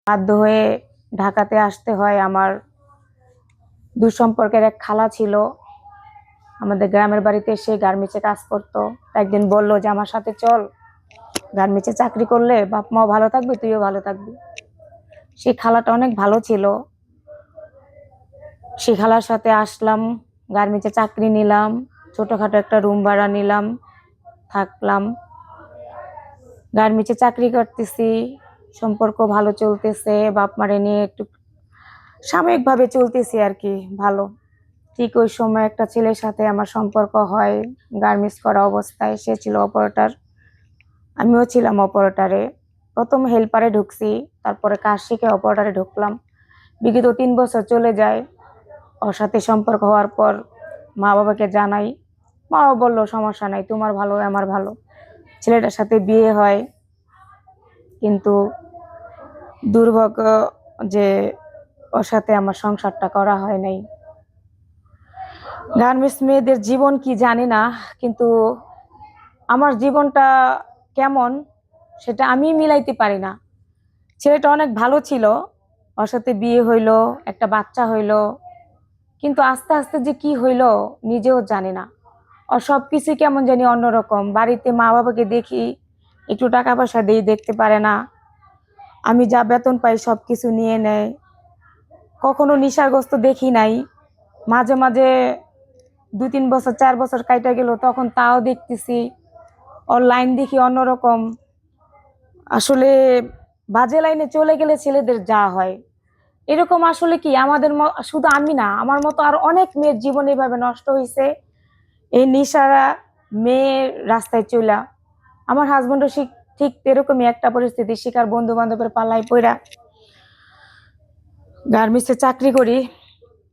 বাধ্য হয়ে ঢাকাতে আসতে হয়। আমার দুঃসম্পর্কের এক খালা ছিল আমাদের গ্রামের বাড়িতে, সে গার্মেন্টসে কাজ করতো। একদিন বলল যে আমার সাথে চল, গার্মেন্টসে চাকরি করলে বাপ মাও ভালো থাকবে, তুইও ভালো থাকবি। সেই খালাটা অনেক ভালো ছিল। সেই খালার সাথে আসলাম, গার্মেন্টসে চাকরি নিলাম, ছোটখাটো একটা রুম ভাড়া নিলাম, থাকলাম। গার্মেন্টসে চাকরি করতেছি, সম্পর্ক ভালো চলতেছে, বাপ মারে নিয়ে একটু সাময়িকভাবে চলতেছি আর কি, ভালো। ঠিক ওই সময় একটা ছেলের সাথে আমার সম্পর্ক হয় গার্মেন্টস করা অবস্থায়। সে ছিল অপারেটর, আমিও ছিলাম অপারেটরে। প্রথম হেল্পারে ঢুকছি, তারপরে কাজ শিখে অপারেটরে ঢুকলাম। বিগত 3 বছর চলে যায়। ওর সাথে সম্পর্ক হওয়ার পর মা বাবাকে জানাই। মা বাবা বললো সমস্যা নাই, তোমার ভালো আমার ভালো। ছেলেটার সাথে বিয়ে হয়, কিন্তু দুর্ভাগ্য যে ওর সাথে আমার সংসারটা করা হয় নাই। গার্মেন্টস মেয়েদের জীবন কি জানি না, কিন্তু আমার জীবনটা কেমন সেটা আমি মিলাইতে পারি না। ছেলেটা অনেক ভালো ছিল, ওর সাথে বিয়ে হইলো, একটা বাচ্চা হইলো, কিন্তু আস্তে আস্তে যে কি হইলো নিজেও জানি না। আর সবকিছু কেমন জানি অন্যরকম। বাড়িতে মা বাবাকে দেখি, একটু টাকা পয়সা দিয়ে দেখতে পারে না। আমি যা বেতন পাই সবকিছু নিয়ে নেয়। কখনো নেশাগ্রস্ত দেখি নাই। মাঝে মাঝে 2-3 বছর 4 বছর কাইটা গেল, তখন তাও দেখতেছি ওর লাইন দেখি অন্যরকম। আসলে বাজে লাইনে চলে গেলে ছেলেদের যা হয় এরকম। আসলে কি আমাদের শুধু আমি না, আমার মতো আর অনেক মেয়ের জীবন এভাবে নষ্ট হয়েছে এই নেশারা মেয়ের রাস্তায় চলা। আমার হাজবেন্ডও ঠিক এরকমই একটা পরিস্থিতি, শিকার বন্ধু বান্ধবের পাল্লায় পড়া। গার্মেন্টসে চাকরি করি,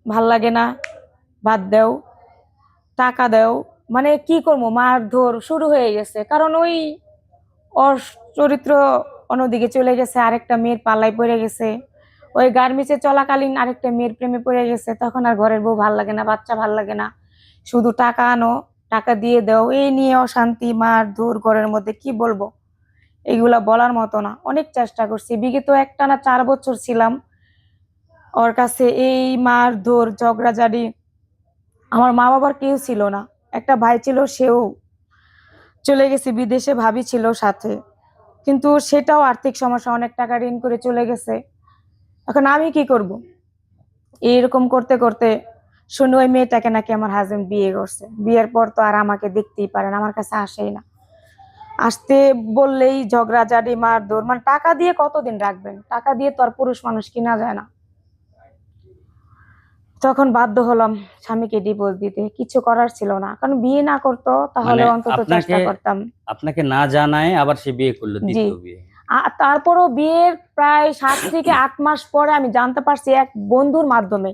ভাল লাগে না, বাদ দেও, টাকা দেও, মানে কি করবো, মারধর শুরু হয়ে গেছে। কারণ ওই ওর চরিত্র অন্যদিকে চলে গেছে, আরেকটা মেয়ের পাল্লায় পড়ে গেছে। ওই গার্মেন্টসে চলাকালীন আরেকটা মেয়ের প্রেমে পড়ে গেছে। তখন আর ঘরের বউ ভাল লাগে না, বাচ্চা ভাল লাগে না, শুধু টাকা আনো, টাকা দিয়ে দাও, এই নিয়ে অশান্তি, মারধর ঘরের মধ্যে। কি বলবো, এগুলা বলার মতো না। অনেক চেষ্টা করছি, বিগত একটানা 4 বছর ছিলাম ওর কাছে। এই মারধর ঝগড়াঝাড়ি, আমার মা বাবার কেউ ছিল না। একটা ভাই ছিল, সেও চলে গেছে বিদেশে, ভাবি ছিল সাথে, কিন্তু সেটাও আর্থিক সমস্যা, অনেক টাকা ঋণ করে চলে গেছে। এখন আমি কি করব? এরকম করতে করতে শুনে ওই মেয়েটাকে নাকি আমার হাজবেন্ড বিয়ে করছে। বিয়ের পর তো আর আমাকে দেখতেই পারে না, আমার কাছে আসেই না। আসতে বললেই ঝগড়াঝাড়ি, মারধর। মানে টাকা দিয়ে কতদিন রাখবেন? টাকা দিয়ে তো আর পুরুষ মানুষ কিনা যায় না। তখন বাধ্য হলাম স্বামীকে ডিভোর্স দিতে। কিছু করার ছিল না, কারণ বিয়ে না করতো তাহলে মানে অন্তত আপনাকে চেষ্টা করতাম। আপনাকে না জানায় আবার সে বিয়ে করলো, জি, দ্বিতীয় বিয়ে। তারপরও বিয়ের প্রায় 7 থেকে 8 মাস পরে আমি জানতে পারছি এক বন্ধুর মাধ্যমে।